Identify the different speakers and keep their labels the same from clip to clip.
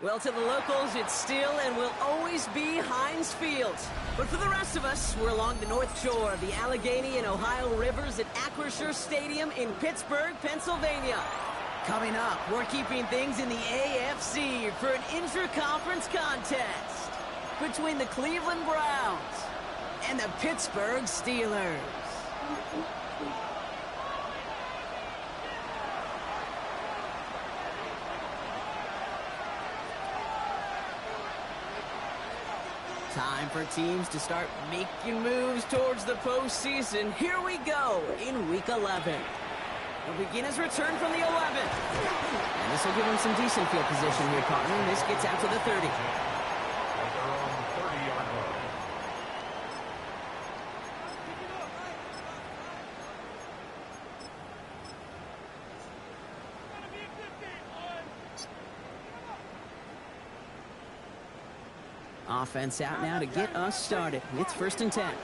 Speaker 1: Well, to the locals, it's still and will always be Heinz Field. But for the rest of us, we're along the north shore of the Allegheny and Ohio rivers at Acrisure Stadium in Pittsburgh, Pennsylvania. Coming up, we're keeping things in the AFC for an intra-conference contest between the Cleveland Browns and the Pittsburgh Steelers. Time for teams to start making moves towards the postseason. Here we go in Week 11. He'll begin his return from the 11. And this will give him some decent field position here, partner. This gets out to the 30. Offense out now to get us started. It's 1st and 10.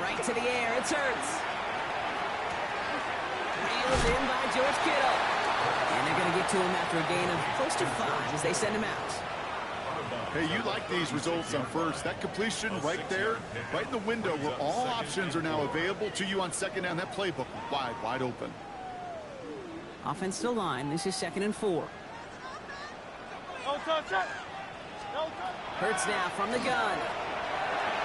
Speaker 1: Right to the air. It's Hurts. Reeled in by George Kittle. And they're going to get to him after a gain of close to 5 as they send him out.
Speaker 2: Hey, you like these results on first. That completion right there, right in the window where all options are now available to you on 2nd down. That playbook wide open.
Speaker 1: Offense to line. This is 2nd and 4. Hurts now from the gun.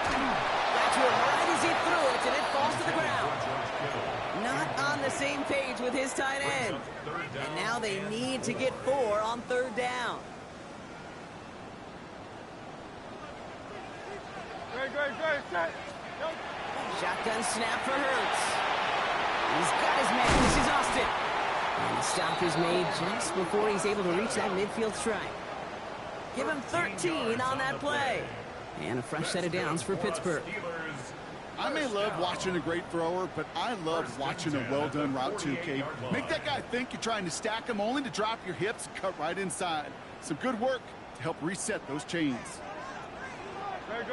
Speaker 1: Got to him right as he threw it, and it falls to the ground. Not on the same page with his tight end. And now they need to get 4 on 3rd down. Shotgun snap for Hurts. He's got his man. This is Austin. And the stop is made just before he's able to reach that midfield strike. Give him 13 on that play. And a fresh set of downs for Pittsburgh.
Speaker 2: I may love watching a great thrower, but I love watching a well-done route too, Kate. Make that guy think you're trying to stack him only to drop your hips and cut right inside. Some good work to help reset those chains.
Speaker 1: Hurts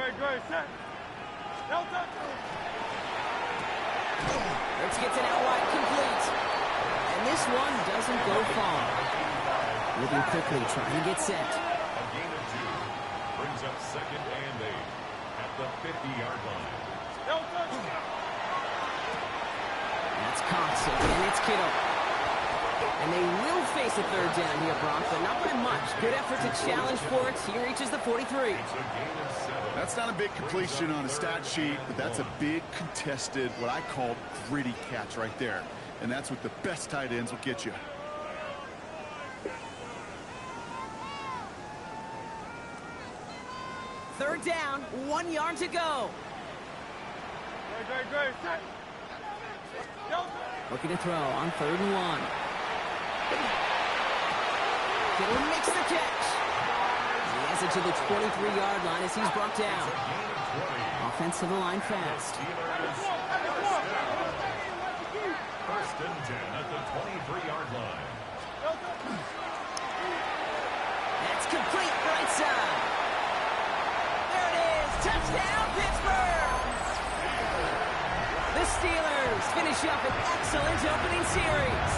Speaker 1: gets it out wide, complete. And this one doesn't go far. Moving quickly, trying to get set.
Speaker 3: Brings up 2nd and 8 at the 50-yard line.
Speaker 1: That's Cox, and it's Kittle. And they will face a 3rd down here, Brock, but not by much. Good effort to challenge for it. He reaches the 43.
Speaker 2: That's not a big completion on a stat sheet, but that's a big contested, what I call gritty catch right there. And that's what the best tight ends will get you.
Speaker 1: Third down, 1 yard to go. Looking to throw on 3rd and 1. Kittle makes the catch. He has it to the 23-yard line as he's brought down. Offense to the line fast.
Speaker 3: 1st and 10 at the 23-yard line.
Speaker 1: That's complete right side. Touchdown, Pittsburgh! The Steelers finish up an excellent opening series.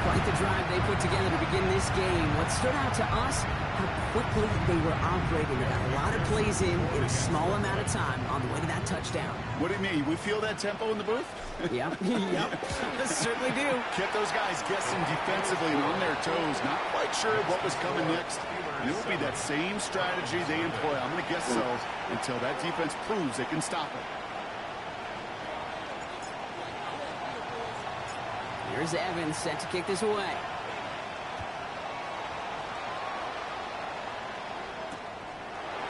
Speaker 1: Quite the drive they put together to begin this game. What stood out to us, how quickly they were operating. They got a lot of plays in a small amount of time on the way to that touchdown.
Speaker 2: What do you mean? We feel that tempo in the booth?
Speaker 1: Yep. Certainly do.
Speaker 2: Kept those guys guessing defensively and on their toes. Not quite sure what was coming next. And it will be that same strategy they employ. I'm going to guess so until that defense proves they can stop it.
Speaker 1: Here's Evans set to kick this away.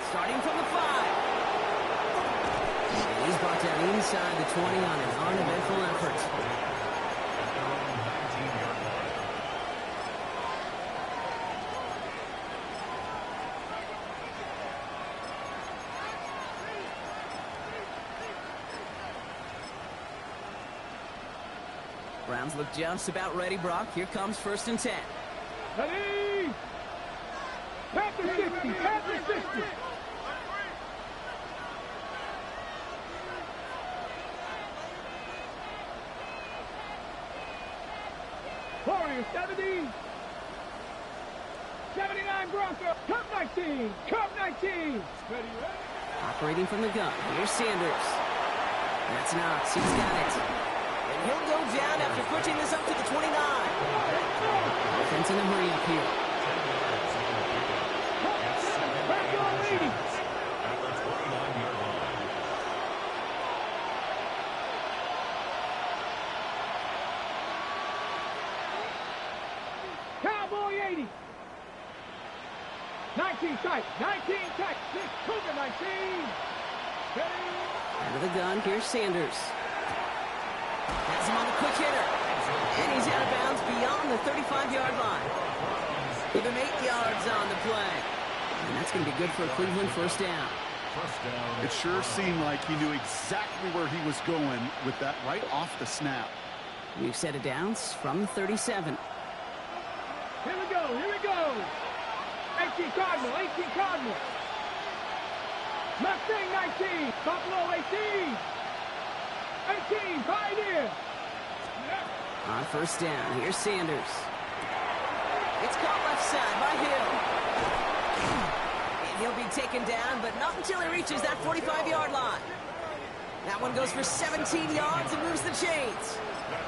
Speaker 1: Starting from the 5. And he's brought down inside the 20 on an uneventful effort. Browns look just about ready, Brock. Here comes 1st and 10.
Speaker 4: Ready! Pat the 50! Pat the 50! Warriors 70. 79 Bronco. Cup 19. Cup 19.
Speaker 1: Operating from the gun. Here's Sanders. That's Knox. He's got it. And he'll go down after pushing this up to the 29. Offense in a hurry up here.
Speaker 4: Back on 80. Cowboy 80. 19 tight. 19 tight. Cougar 19.
Speaker 1: Out of the gun, here's Sanders. Has him on the quick hitter. And he's out of bounds beyond the 35-yard line. Give him 8 yards on the play. And that's going to be good for a Cleveland first down.
Speaker 2: It sure seemed like he knew exactly where he was going with that right off the snap.
Speaker 1: We've set it downs from the 37.
Speaker 4: Here we go. Here we go. 18 Cardinal. 18 Cardinal. Mustang 19. Buffalo 18. 18 Pioneer.
Speaker 1: On first down, here's Sanders. It's caught left side by Hill. And he'll be taken down, but not until he reaches that 45-yard line. That one goes for 17 yards and moves the chains.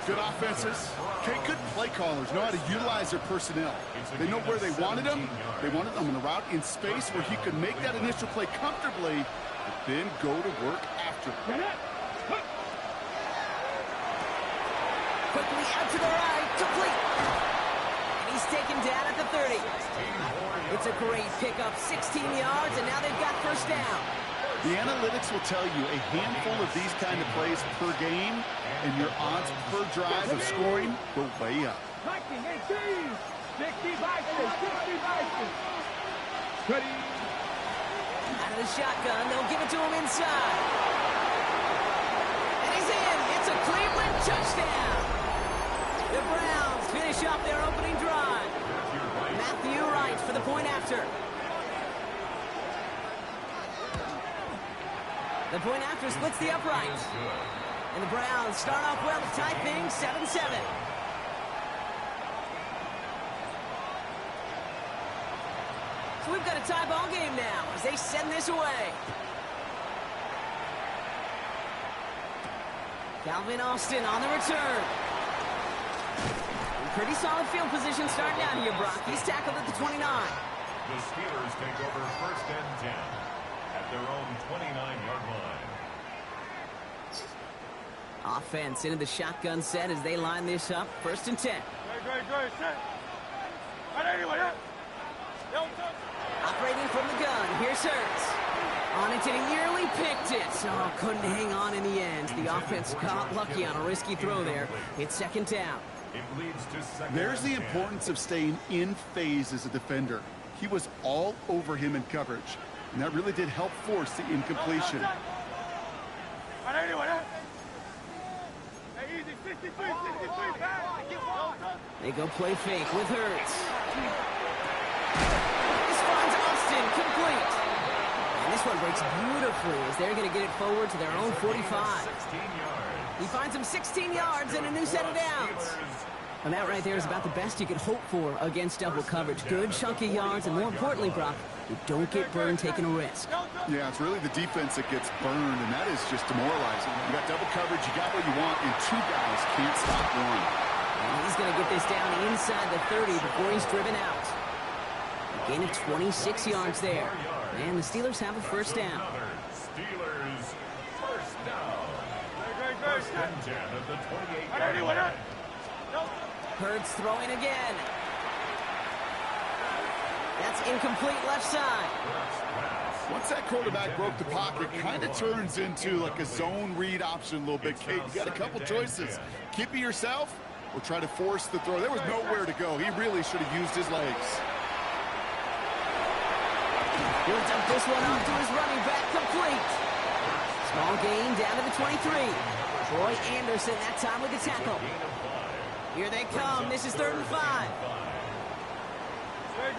Speaker 2: Good offenses. Okay, good play callers know how to utilize their personnel. They know where they wanted them. They wanted them in a route in space where he could make that initial play comfortably, but then go to work after.
Speaker 1: Quickly out to the right, complete. And he's taken down at the 30. It's a great pickup, 16 yards, and now they've got first down.
Speaker 2: The analytics will tell you a handful of these kind of plays per game, and your odds per drive of scoring go way up.
Speaker 4: 19, 18, 60 Bison, 60 Bison. Ready.
Speaker 1: Out of the shotgun, they'll give it to him inside. And he's in. It's a Cleveland touchdown. The Browns finish up their opening drive. Matthew Wright for the point after. The point after splits the upright. And the Browns start off well to tie things 7-7. So we've got a tie ball game now as they send this away. Calvin Austin on the return. Pretty solid field position starting out here, Brock. He's tackled at the 29.
Speaker 3: The Steelers take over first and 10 at their own 29-yard line.
Speaker 1: Offense into the shotgun set as they line this up. First and 10.
Speaker 4: Great. Set.
Speaker 1: Operating from the gun. Here's Hurts. On it, and he nearly picked it. Oh, couldn't hang on in the end. The offense got lucky on a risky throw there. It's second down.
Speaker 3: It leads to second.
Speaker 2: There's the importance of staying in phase as a defender. He was all over him in coverage, and that really did help force the incompletion.
Speaker 1: They go play fake with Hurts. This finds Austin complete. And this one breaks beautifully as they're going to get it forward to their own 45.
Speaker 3: 16 yards.
Speaker 1: He finds him 16 yards and a new set of downs. And that right there is about the best you could hope for against double coverage. Good chunky yards, and more importantly, Brock, you don't get burned taking a risk.
Speaker 2: Yeah, it's really the defense that gets burned, and that is just demoralizing. You got double coverage, you got what you want, and two guys can't stop one.
Speaker 1: And he's going to get this down inside the 30 before he's driven out. A gain of 26 yards there. And the Steelers have a first down.
Speaker 3: Steelers first down. First and 10 at the 28-yard line.
Speaker 1: Hurts throwing again. That's incomplete left side.
Speaker 2: Once that quarterback broke the pocket, kind of turns into like a zone read option a little bit. Kate, you got a couple choices. Keep it yourself or try to force the throw. There was nowhere to go. He really should have used his legs.
Speaker 1: He'll dump this one off to his running back, complete. Small gain down to the 23. Troy Anderson that time with the tackle. Here they come. This is 3rd and 5.
Speaker 4: Great.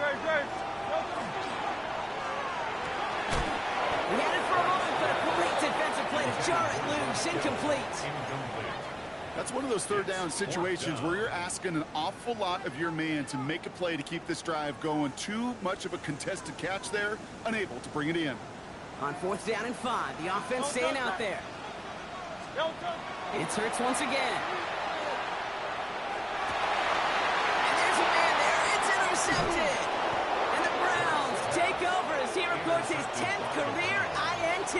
Speaker 1: He had it for a moment, but a great defensive play to jar it loose. Incomplete.
Speaker 2: That's one of those third down situations where you're asking an awful lot of your man to make a play to keep this drive going. Too much of a contested catch there, unable to bring it in.
Speaker 1: On 4th down and 5, the offense staying out there. It's Hurts once again. And there's a man there. It's intercepted. And the Browns take over as he records his 10th career INT.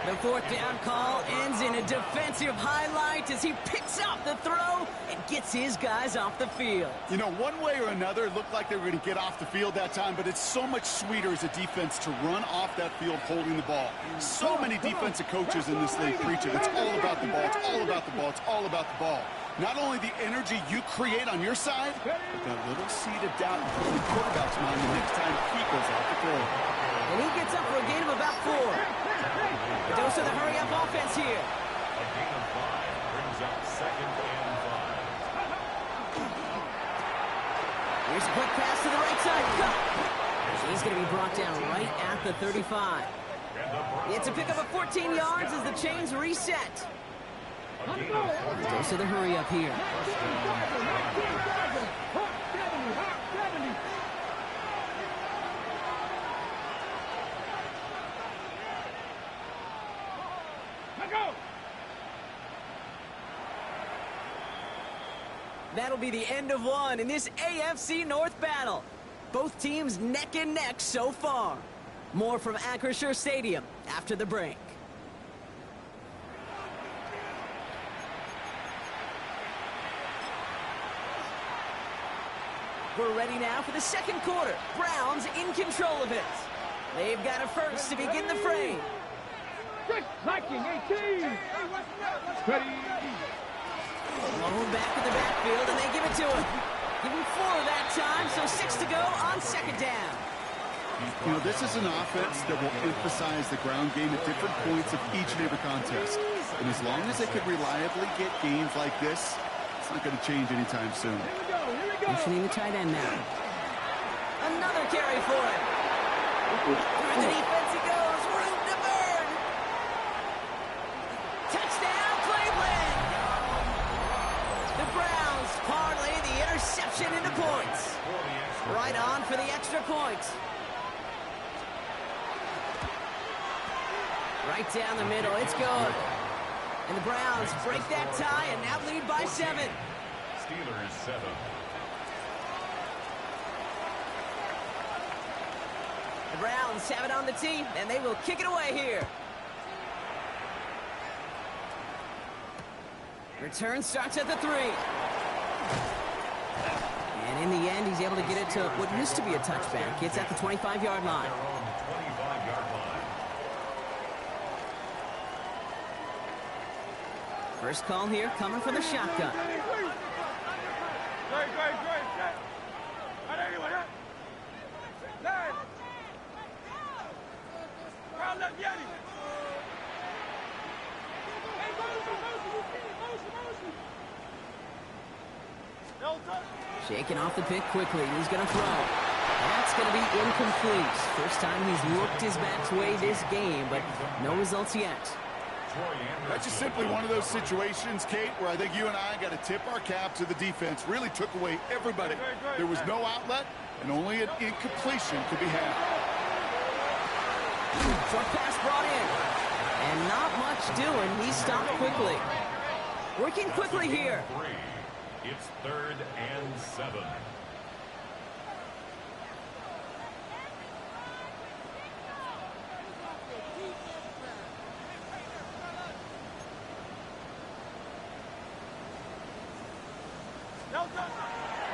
Speaker 1: The 4th down call ends in a defensive highlight as he picks up the throw and gets his guys off the field.
Speaker 2: You know, one way or another, it looked like they were going to get off the field that time, but it's so much sweeter as a defense to run off that field holding the ball. So many defensive coaches in this league preach it. It's all about the ball. It's all about the ball. It's all about the ball. Not only the energy you create on your side, but that little seed of doubt in the quarterback's mind the next time he goes off the field.
Speaker 1: And he gets up for a gain of about 4. A dose of the hurry-up offense here.
Speaker 3: A gain of 5 brings up 2nd and 5.
Speaker 1: Here's a quick pass to the right side. Cut. He's going to be brought down right at the 35. It's a pickup of 14 yards as the chains reset. Dose of the hurry-up here. That'll be the end of one in this AFC North battle. Both teams neck and neck so far. More from Acrisure Stadium after the break. We're ready now for the second quarter. Browns in control of it. They've got a first to begin the frame.
Speaker 4: Viking 18. Ready.
Speaker 1: Blown back in the backfield, and they give it to him. Give him 4 that time, so 6 to go on 2nd down.
Speaker 2: You know, this is an offense that will emphasize the ground game at different points of each and every contest. And as long as they can reliably get games like this, it's not going to change anytime soon.
Speaker 1: Motioning the tight end now. Another carry for him. Through the defense he goes. Room to burn. Touchdown, Cleveland. The Browns parlay the interception into points. Right on for the extra point. Right down the middle. It's good. And the Browns break that tie and now lead by 7.
Speaker 3: Steelers 7.
Speaker 1: The Browns have it on the tee, and they will kick it away here. Return starts at the 3. And in the end, he's able to get it to what used to be a touchback. It's at the 25-yard line. First call here coming from the shotgun. Shaking off the pick quickly. He's going to throw. That's going to be incomplete. First time he's looked his back's way this game, but no results yet.
Speaker 2: That's just simply one of those situations, Kate, where I think you and I got to tip our cap to the defense. Really took away everybody. There was no outlet, and only an incompletion could be had.
Speaker 1: Short pass brought in. And not much doing. He stopped quickly. Working quickly here.
Speaker 3: It's 3rd and 7.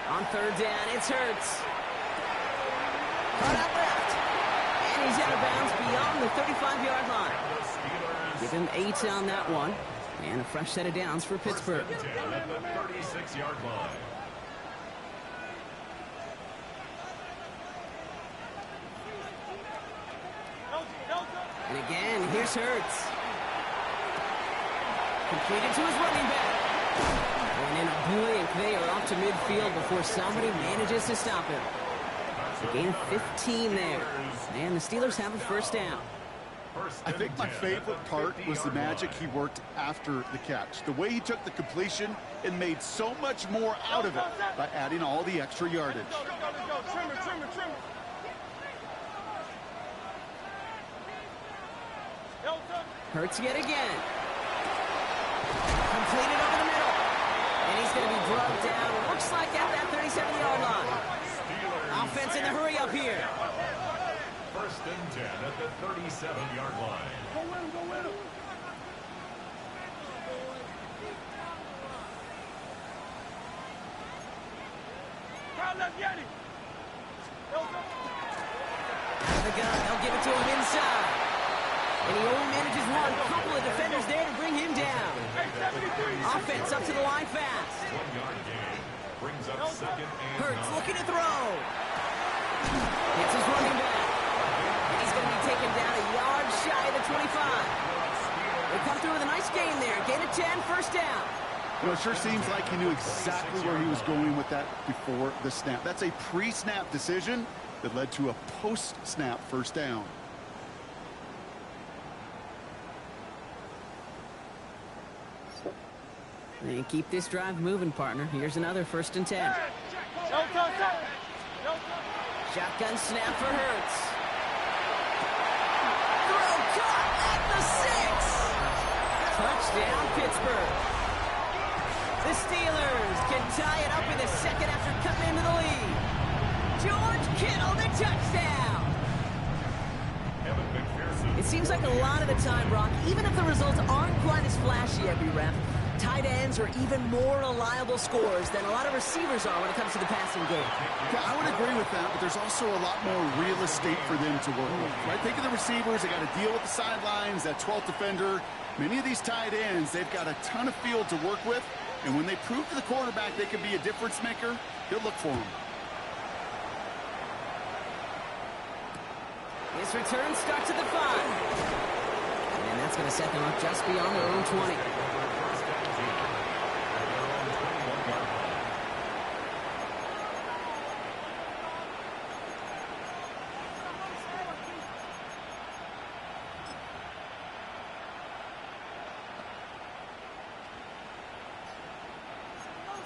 Speaker 1: On 3rd down, it's Hurts. Caught out left. And he's out of bounds beyond the 35-yard line. Give him 8 on that one. And a fresh set of downs for Pittsburgh.
Speaker 3: Down at the 36-yard line.
Speaker 1: And again, here's Hurts. Completed to his running back. And in a blink, they are off to midfield before somebody manages to stop him. A gain of 15 there. And the Steelers have a first down.
Speaker 2: I think my favorite part was the magic he worked after the catch. The way he took the completion and made so much more out of it by adding all the extra yardage.
Speaker 1: Hurts yet again. Completed over the middle. And he's going to be drugged down. Looks like at that 37-yard line. Offense in the hurry up here.
Speaker 3: First and 10 at the 37-yard line.
Speaker 4: Go with him, go with him. Crowd left Yeti.
Speaker 1: The gun, they'll give it to him inside. And he only manages one. Couple of defenders there to bring him down. Offense up to the line fast.
Speaker 3: 1-yard gain. Brings up second and
Speaker 1: Hurts
Speaker 3: 9.
Speaker 1: looking to throw. Hits his running back. And he's going to be taken down a yard shy of the 25. They come through with a nice gain there. Gain of 10, first down.
Speaker 2: You know, it sure seems like he knew exactly where he was going with that before the snap. That's a pre-snap decision that led to a post-snap first down.
Speaker 1: And keep this drive moving, partner. Here's another first and 10. Shotgun snap for Hurts. Throw caught at the 6. Touchdown, Pittsburgh. The Steelers can tie it up in the second after cutting into the lead. George Kittle, the touchdown. It seems like a lot of the time, Brock, even if the results aren't quite as flashy every rep, tight ends are even more reliable scorers than a lot of receivers are when it comes to the passing game.
Speaker 2: Yeah, I would agree with that, but there's also a lot more real estate for them to work with. Right? Think of the receivers. They got to deal with the sidelines, that 12th defender. Many of these tight ends, they've got a ton of field to work with, and when they prove to the quarterback they can be a difference maker, he'll look for them.
Speaker 1: This return starts at the 5. And that's going to set them up just beyond their own 20.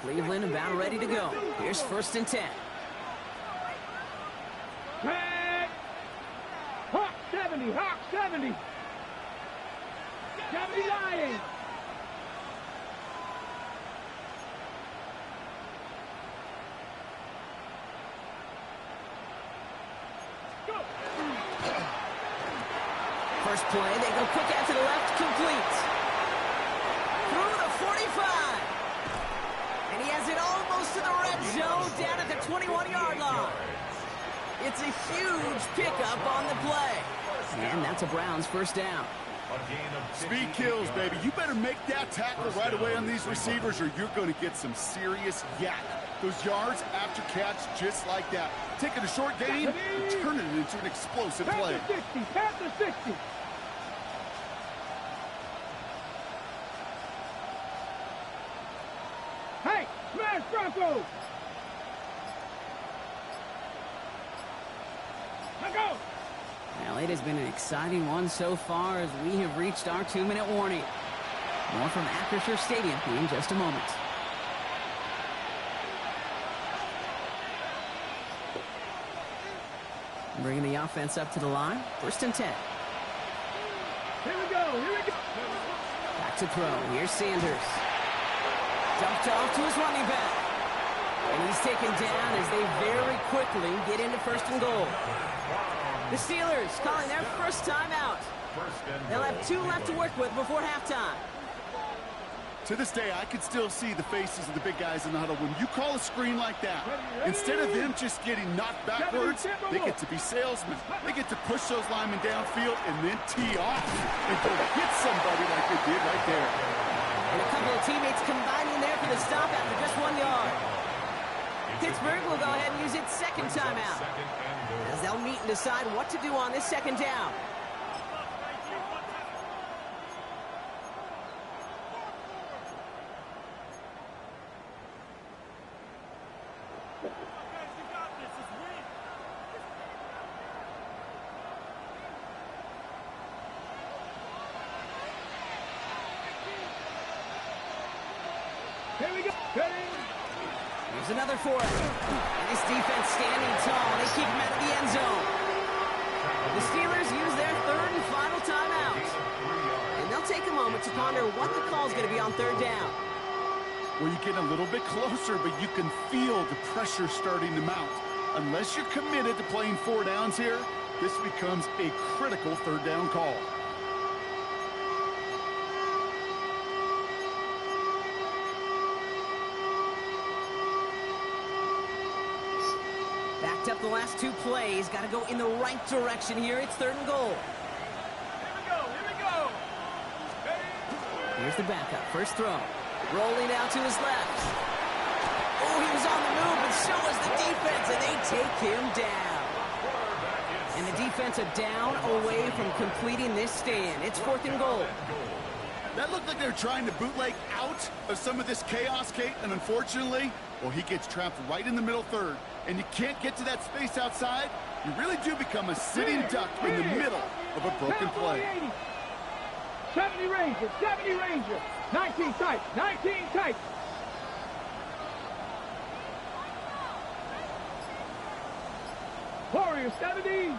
Speaker 1: Cleveland about ready to go. Here's first and 10.
Speaker 4: Hawk 70, Hawk 70. 70 Lions. Go.
Speaker 1: First play, they go quick out to the left, complete. Through the 45. And he has it almost to the red zone, down at the 21-yard line. It's a huge pickup on the play. And that's a Browns first down.
Speaker 2: Speed kills, baby. You better make that tackle right away on these receivers or you're going to get some serious yak. Those yards after catch just like that. Taking a short gain and turning it into an explosive play.
Speaker 4: Past the 60. Hey, smash Broncos. Let go.
Speaker 1: Well, it has been an exciting one so far as we have reached our 2-minute warning. More from Acrisure Stadium in just a moment. Bringing the offense up to the line. First and 10.
Speaker 4: Here we go. Here we go.
Speaker 1: Back to throw. Here's Sanders. Dumped off to his running back. And he's taken down as they very quickly get into first and goal. The Steelers calling their first timeout. They'll have 2 left to work with before halftime.
Speaker 2: To this day, I can still see the faces of the big guys in the huddle. When you call a screen like that, instead of them just getting knocked backwards, they get to be salesmen. They get to push those linemen downfield and then tee off and go hit somebody like they did right there.
Speaker 1: And a couple of teammates combining there for the stop after just 1 yard. Pittsburgh will go ahead and use its second timeout, as they'll meet and decide what to do on this second down.
Speaker 4: Here we go. Ready?
Speaker 1: Here's another fourth. And this defense standing tall. They keep him out of the end zone. The Steelers use their third and final timeout. And they'll take a moment to ponder what the call is going to be on third down.
Speaker 2: Well, you get a little bit closer, but you can feel the pressure starting to mount. Unless you're committed to playing 4 downs here, this becomes a critical third down call.
Speaker 1: Backed up the last 2 plays. Got to go in the right direction here. It's 3rd and goal.
Speaker 4: Here we go.
Speaker 1: Here's the backup. First throw. Rolling out to his left. Oh, he was on the move, and so was the defense, and they take him down. And the defense a down away from completing this stand. It's 4th and goal.
Speaker 2: That looked like they were trying to bootleg out of some of this chaos, Kate, and unfortunately, well, he gets trapped right in the middle third, and you can't get to that space outside. You really do become a sitting duck in the middle of a broken play.
Speaker 4: 70 Ranger, 70 Ranger. 19 tight, 19 tight. Warrior 70.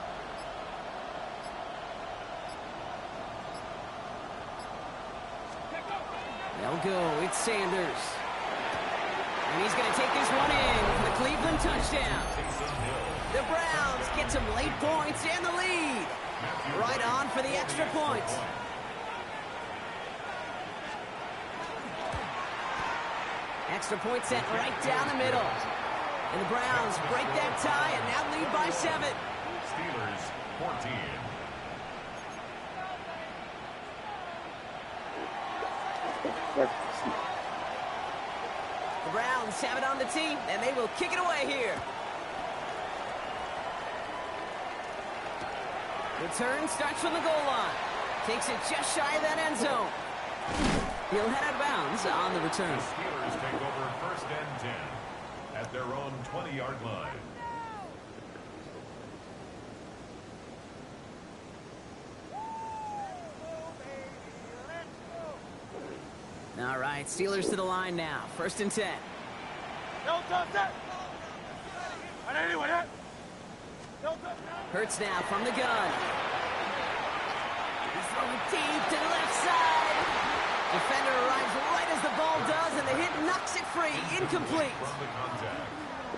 Speaker 1: They'll go. It's Sanders. And he's going to take this one in for the Cleveland touchdown. The Browns get some late points and the lead. Right on for the extra points. Extra point set right down the middle. And the Browns break that tie and now lead by 7.
Speaker 3: Steelers 14.
Speaker 1: The Browns have it on the tee, and they will kick it away here. Return starts from the goal line. Takes it just shy of that end zone. He'll head out of bounds on the return.
Speaker 3: The Steelers take over 1st and 10 at their own 20-yard line.
Speaker 1: All right, Steelers to the line now. 1st and 10. Hurts now from the gun. He's throwing deep to the left side. Defender arrives right as the ball does, and the hit knocks it free. Incomplete.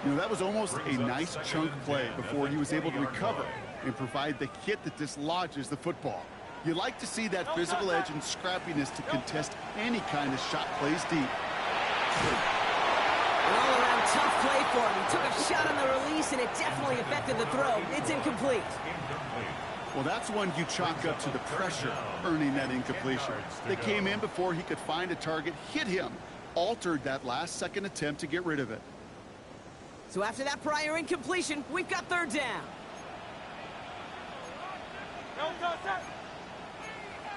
Speaker 2: You know, that was almost a nice chunk play before he was able to recover and provide the hit that dislodges the football. You like to see that physical edge and scrappiness to contest any kind of shot plays deep.
Speaker 1: An all-around tough play for him. He took a shot on the release, and it definitely affected the throw. It's incomplete.
Speaker 2: Well, that's one you chalk up to the pressure, earning that incompletion. They came in before he could find a target, hit him, altered that last-second attempt to get rid of it.
Speaker 1: So after that prior incompletion, we've got 3rd down.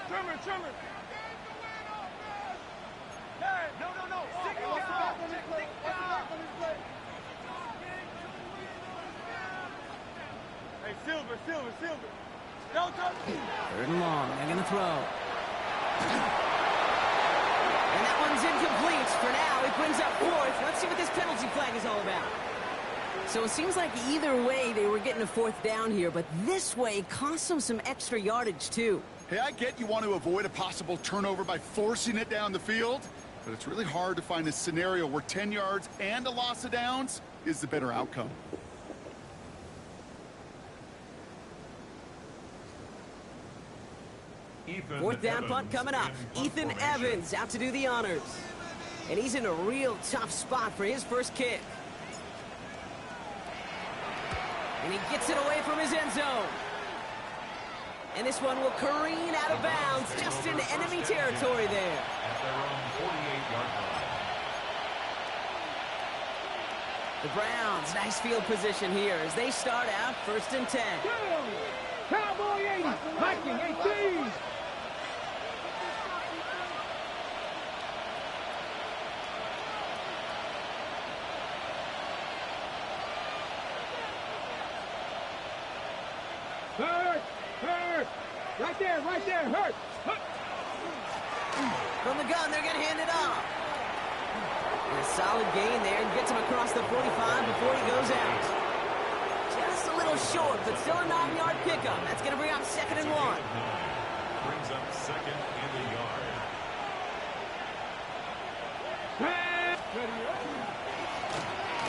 Speaker 4: Trimmer. No. Hey, Silver.
Speaker 1: 3rd and long. They're going to throw. And that one's incomplete for now. It brings up 4th. Let's see what this penalty flag is all about. So it seems like either way they were getting a 4th down here, but this way cost them some extra yardage too.
Speaker 2: Hey, I get you want to avoid a possible turnover by forcing it down the field, but it's really hard to find a scenario where 10 yards and a loss of downs is the better outcome.
Speaker 3: Ethan
Speaker 1: 4th down
Speaker 3: Evans
Speaker 1: punt coming up.
Speaker 3: in punt
Speaker 1: Ethan
Speaker 3: formation.
Speaker 1: Evans out to do the honors. And he's in a real tough spot for his first kick. And he gets it away from his end zone. And this one will careen out of bounds just into enemy territory there.
Speaker 3: At their own 48-yard line.
Speaker 1: The Browns, nice field position here as they start out 1st and 10.
Speaker 4: Cowboy 80, Viking 18. Hurt. Right there, hurt.
Speaker 1: From the gun, they're going to hand it off. And a solid gain there and gets him across the 45 before he goes out. Just a little short, but still a 9-yard pickup. That's going to bring up 2nd and 1.
Speaker 3: Brings up 2nd in the yard.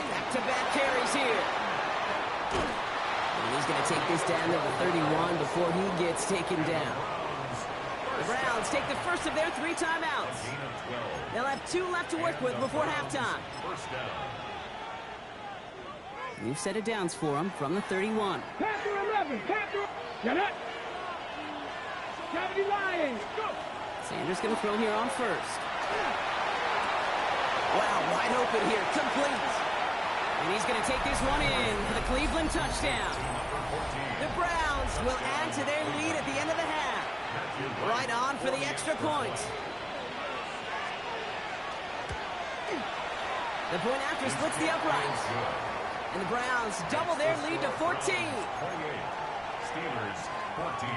Speaker 1: Back-to-back carries here. And he's going to take this down to the 31 before he gets taken down. The Browns take the first of their 3 timeouts. They'll have 2 left to work with before halftime.
Speaker 3: First down.
Speaker 1: New set of downs for him from the 31.
Speaker 4: Panther 11. Panther. Get it. 70 Lions. Go.
Speaker 1: Sanders going to throw here on first. Wow, wide open here. Complete. And he's going to take this one in for the Cleveland touchdown. The Browns will add to their lead at the end of the half. Right on for the extra point. The point after splits the uprights. And the Browns double their lead to 14.
Speaker 3: 28. Steelers 14.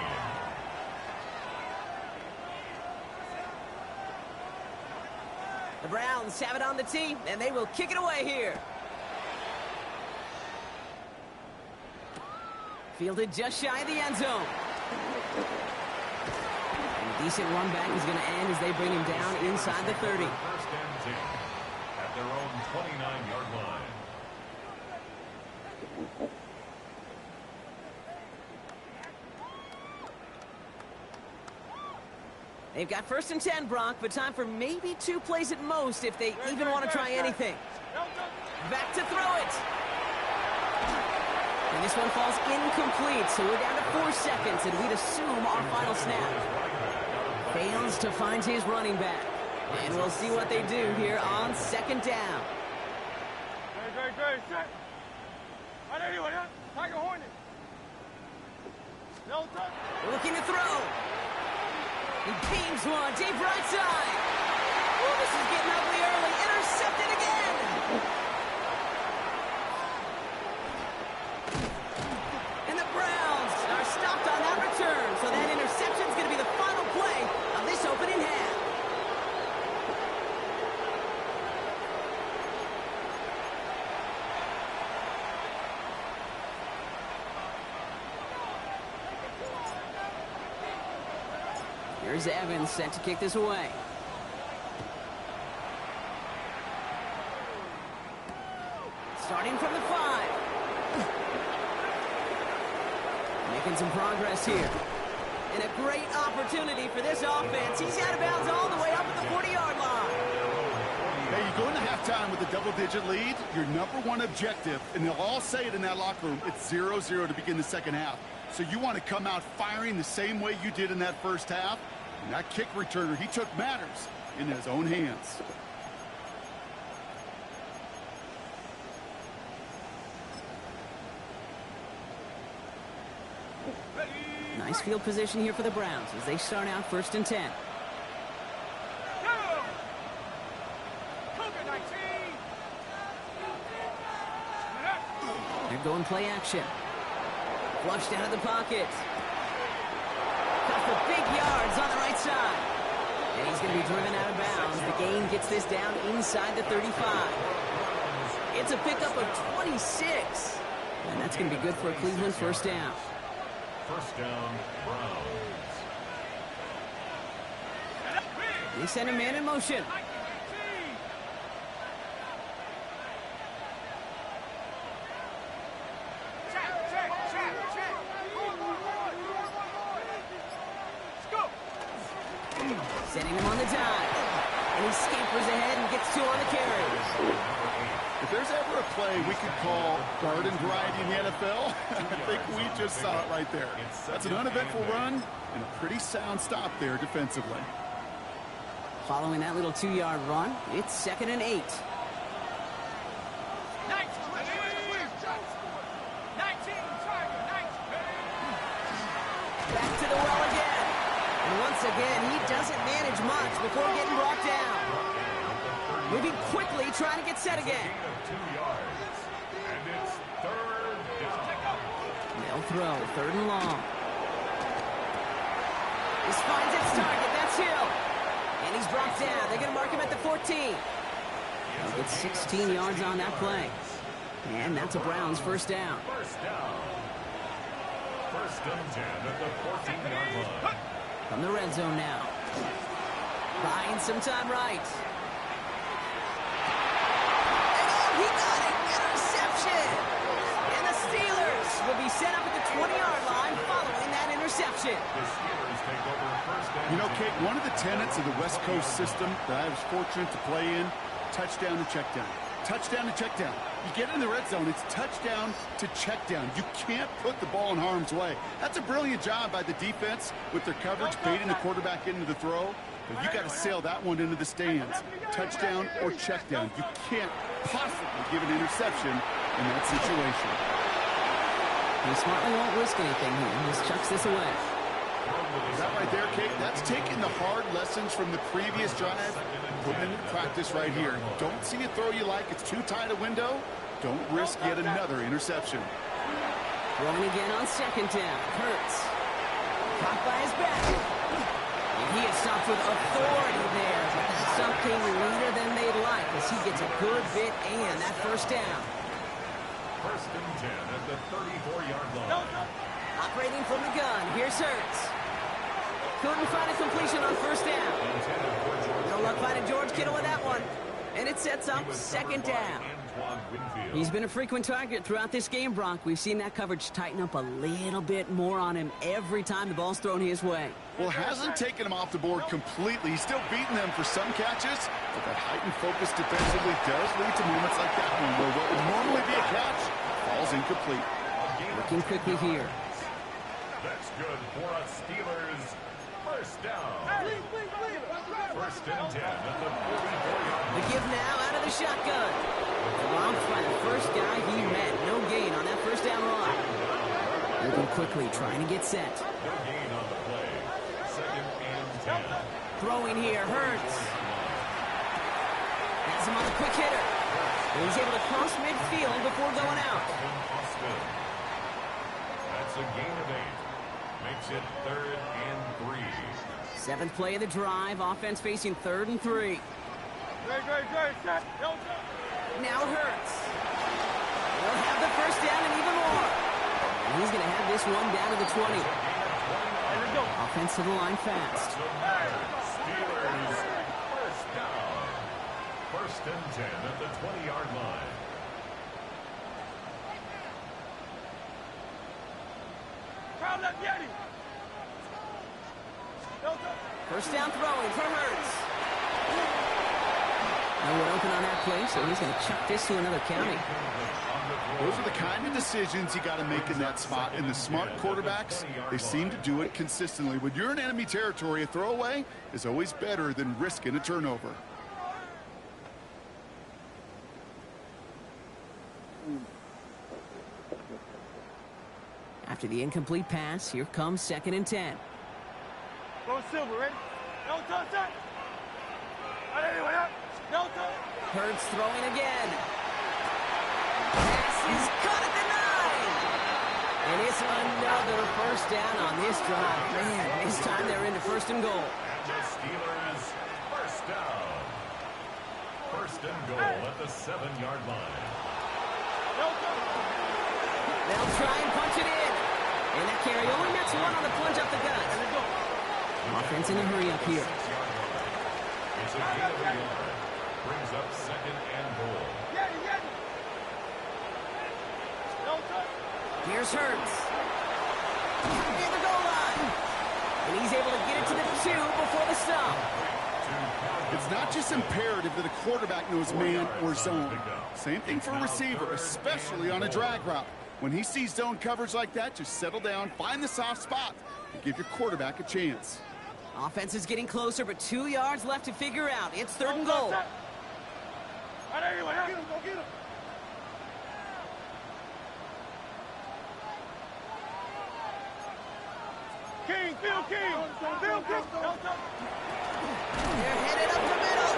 Speaker 1: The Browns have it on the tee, and they will kick it away here. Fielded just shy of the end zone. And a decent run back is going to end as they bring him down inside the 30.
Speaker 3: First and 10 at their own 29-yard line.
Speaker 1: They've got 1st and 10, Brock, but time for maybe 2 plays at most if they even want to try anything. Back to throw it. And this one falls incomplete, so we're down to 4 seconds, and we'd assume our final snap. Fails to find his running back. And we'll see what they do here on 2nd down. Looking to throw. He beams one deep right side. Oh, this is getting ugly early. Intercepted again. And the Browns are stopped on that return. So that interception is going to be the final play of this opening half. Here's Evans set to kick this away. Starting from the 5. Making some progress here. And a great opportunity for this offense. He's out of bounds all the way up at the 40-yard line.
Speaker 2: Hey, you go into halftime with a double-digit lead, your number 1 objective, and they'll all say it in that locker room, it's 0-0 to begin the second half. So you want to come out firing the same way you did in that first half. And that kick returner, he took matters in his own hands.
Speaker 1: Nice field position here for the Browns as they start out 1st and 10. They're going play action. Flushed out of the pocket. Got for big yards on the right side. And he's going to be driven out of bounds. The gain gets this down inside the 35. It's a pickup of 26. And that's going to be good for a Cleveland first down.
Speaker 3: First down, Browns.
Speaker 1: They send a man in motion. Setting him on the dive. And he scampers ahead and gets 2 on the carry.
Speaker 2: If there's ever a play we could call garden variety in the NFL, I think we just saw it right there. That's an uneventful run and a pretty sound stop there defensively.
Speaker 1: Following that little 2-yard run, it's 2nd and 8. Back to the well again. And once again, he doesn't manage much before getting brought down. Moving quickly, trying to get set again.
Speaker 3: 2 yards. And it's 3rd down.
Speaker 1: They'll throw, 3rd and long. This finds its target, that's Hill. And he's brought down. They're going to mark him at the 14. They'll get 16 yards on that play. And that's a Browns first down.
Speaker 3: First down. First and 10 at the 14-yard line.
Speaker 1: From the red zone now. Buying some time right. And he got it! Interception! And the Steelers will be set up at the 20-yard line following that interception.
Speaker 3: The Steelers take over first down.
Speaker 2: You know, Kate, one of the tenets of the West Coast system that I was fortunate to play in, touchdown to check down. Touchdown to check down. You get in the red zone, it's touchdown to check down. You can't put the ball in harm's way. That's a brilliant job by the defense with their coverage, baiting the quarterback into the throw. But you got to sail that one into the stands. Touchdown or check down. You can't possibly give an interception in that situation.
Speaker 1: He smartly won't risk anything here. Just chucks this away.
Speaker 2: That right there, Kate, that's taking the hard lessons from the previous drive, putting into practice right here. Don't see a throw you like. It's too tight a window. Don't risk yet another interception.
Speaker 1: Throwing again on second down. Hurts. Caught by his back. And he is stopped with authority there. But that's something later than they'd like as he gets a good bit and that first down.
Speaker 3: First and 10 at the 34-yard line.
Speaker 1: Operating from the gun. Here's Hurts. Couldn't find a completion on first down. No luck finding George Kittle with that one. And it sets up second down. He's been a frequent target throughout this game, Brock. We've seen that coverage tighten up a little bit more on him every time the ball's thrown his way.
Speaker 2: Well, hasn't taken him off the board completely. He's still beating them for some catches, but that heightened focus defensively does lead to moments like that one where what would normally be a catch falls incomplete.
Speaker 1: Looking quickly here.
Speaker 3: That's good for a Steelers first down. First and 10 at the 44-yard line.
Speaker 1: The give now out of the shotgun. Blocked by the first guy he met. No gain on that first down run. Moving quickly, trying to get set.
Speaker 3: No gain on the play. Second and 10.
Speaker 1: Throwing here, Hurts. Has him on the quick hitter. And he's able to cross midfield before going out.
Speaker 3: That's a gain of 8. Makes it 3rd and 3.
Speaker 1: Seventh play of the drive. Offense facing 3rd and 3. Now Hurts. They'll have the first down and even more. And he's going to have this one down to the 20. Offense to the line fast.
Speaker 3: Steelers first down. First and 10 at the 20-yard line.
Speaker 1: First down throwing for Hurts. No one open on that play, so he's going to chuck this to another county.
Speaker 2: Those are the kind of decisions you got to make in that spot. And the smart quarterbacks, they seem to do it consistently. When you're in enemy territory, a throwaway is always better than risking a turnover.
Speaker 1: After the incomplete pass, here comes 2nd and 10.
Speaker 4: Go Silver, ready? No touch.
Speaker 1: Hurts throwing again. Pass is caught at the 9. And it's another first down on this drive. Man, this time they're into 1st and goal.
Speaker 3: And the Steelers first down. First and goal at the 7-yard line.
Speaker 1: They'll try and punch it in. And that carry only nets one on the plunge up the gut. Offense in a hurry up here.
Speaker 3: It's a gain of a yard. Brings up 2nd and goal.
Speaker 1: Here's Hurts. Near the goal line. And he's able to get it to the 2 before the stop.
Speaker 2: It's not just imperative that a quarterback knows man or zone. Same thing for a receiver, especially on a drag route. When he sees zone coverage like that, just settle down, find the soft spot, and give your quarterback a chance.
Speaker 1: Offense is getting closer, but 2 yards left to figure out. It's 3rd and goal.
Speaker 4: King.
Speaker 1: They're headed up the middle.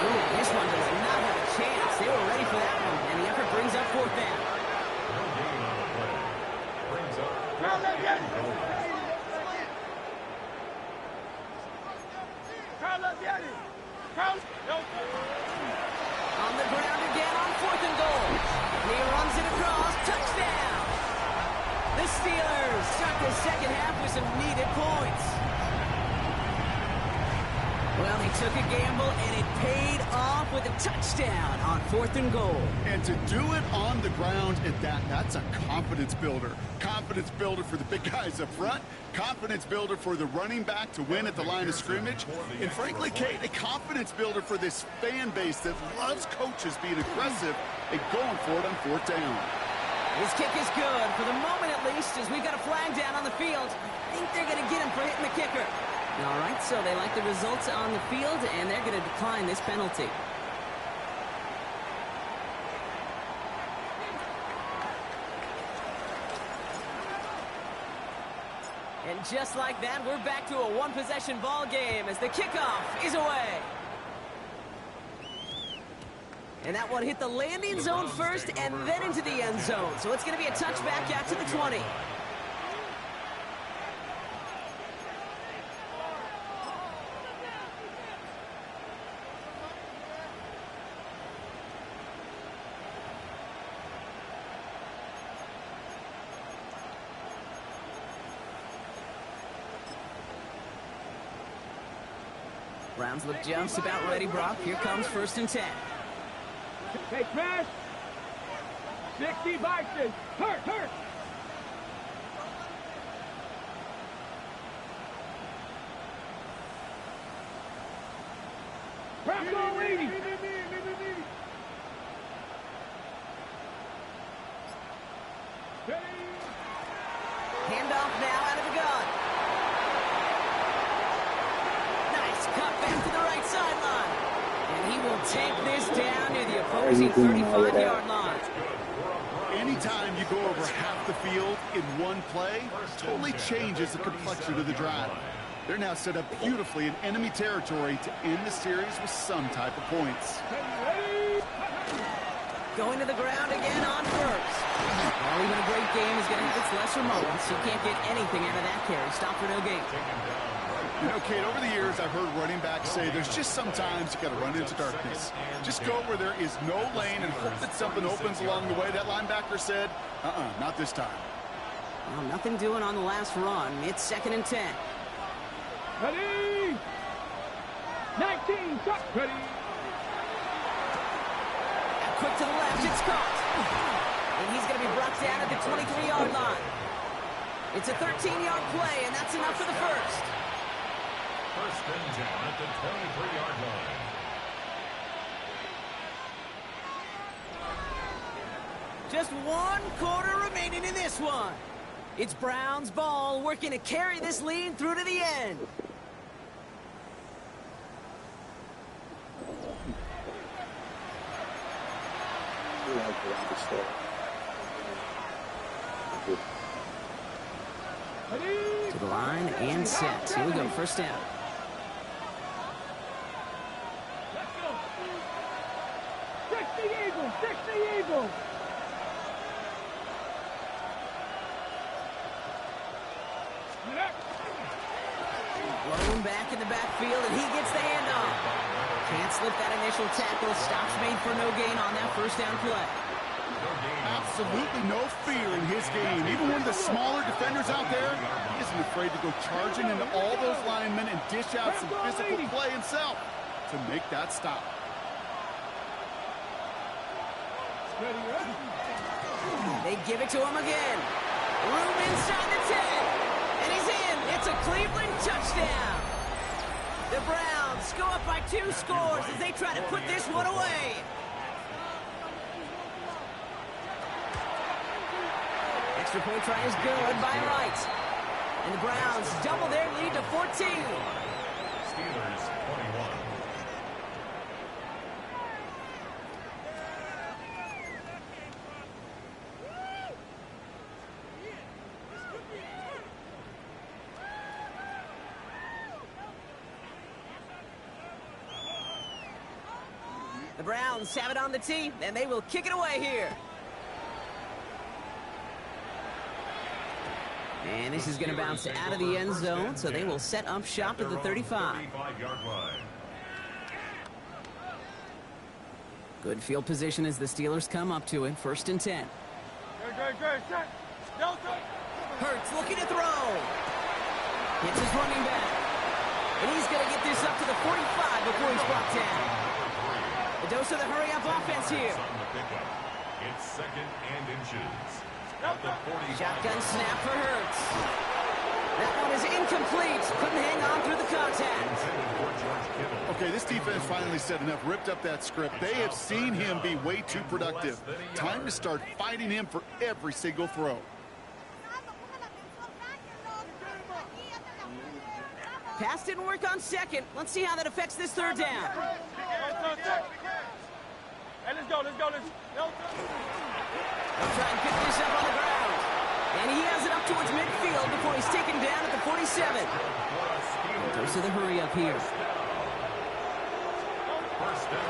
Speaker 1: Ooh, this one does not have a chance. They were ready for that one, and the effort brings up 4th down.
Speaker 3: No gain on the play. Brings up 4th and goal.
Speaker 1: On the took a gamble, and it paid off with a touchdown on 4th and goal.
Speaker 2: And to do it on the ground at that's a confidence builder. Confidence builder for the big guys up front. Confidence builder for the running back to win at the line of scrimmage. And frankly, Kate, a confidence builder for this fan base that loves coaches being aggressive and going for it on 4th down.
Speaker 1: This kick is good, for the moment at least, as we've got a flag down on the field. I think they're going to get him for hitting the kicker. All right, so they like the results on the field, and they're going to decline this penalty. And just like that, we're back to a one-possession ball game as the kickoff is away. And that one hit the landing zone first and then into the end zone. So it's going to be a touchback out to the 20. Browns look just about ready, Brock. Here comes 1st and 10.
Speaker 4: Hey, smash! 60 Bison! Hurt! Bravo, lady!
Speaker 1: Handoff now out of the gun. Nice cut back to the right sideline. And he will take this down near the opposing 35-yard line.
Speaker 2: Anytime you go over half the field in one play, totally changes the complexion of the drive. They're now set up beautifully in enemy territory to end the series with some type of points.
Speaker 1: Going to the ground again on first. Well, even a great game is going to have its lesser moments. You can't get anything out of that carry. Stop for no gain.
Speaker 2: You know, Kate, over the years, I've heard running backs say there's just sometimes you got to run into darkness. Just go where there is no lane and hope that something opens along the way. That linebacker said, not this time.
Speaker 1: Well, nothing doing on the last run. It's 2nd and 10.
Speaker 4: Ready! 19, touch! Ready!
Speaker 1: Quick to the left, it's caught. And he's going to be brought down at the 23-yard line. It's a 13-yard play, and that's enough for the first.
Speaker 3: 1st and 10 at the 23-yard line.
Speaker 1: Just 1 quarter remaining in this one. It's Browns ball, working to carry this lead through to the end. To the line and set. Here we go, 1st down.
Speaker 4: Let's go! 60 Eagles! 60 Eagles!
Speaker 1: Blown back in the backfield, and he gets the handoff. Can't slip that initial tackle. Stops made for no gain on that 1st down play.
Speaker 2: Absolutely no fear in his game. Even one of the smaller defenders out there, he isn't afraid to go charging into all those linemen and dish out some physical play himself to make that stop.
Speaker 1: They give it to him again. Room inside the 10. And he's in. It's a Cleveland touchdown. The Browns go up by 2 scores as they try to put this one away. Extra point try is good by Wright. And the Browns double their lead to 14.
Speaker 3: Steelers 21.
Speaker 1: The Browns have it on the tee, and they will kick it away here. And this is going to bounce out of the end zone, so they will set up shop at the 35. Good field position as the Steelers come up to it. 1st and 10. Hurts looking to throw. Hits his running back. And he's going to get this up to the 45 before he's brought down. A dose of the hurry-up offense here.
Speaker 3: It's second and inches. At the 45.
Speaker 1: Shotgun snap for Hurts. That one is incomplete. Couldn't hang on through the contact.
Speaker 2: Okay, this defense finally said enough, ripped up that script. They have seen him be way too productive. Time to start fighting him for every single throw.
Speaker 1: Pass didn't work on second. Let's see how that affects this third down.
Speaker 4: Hey, let's go.
Speaker 1: They'll try and pick this up on the ground. And he has it up towards midfield before he's taken down at the 47. Goes to the hurry up here.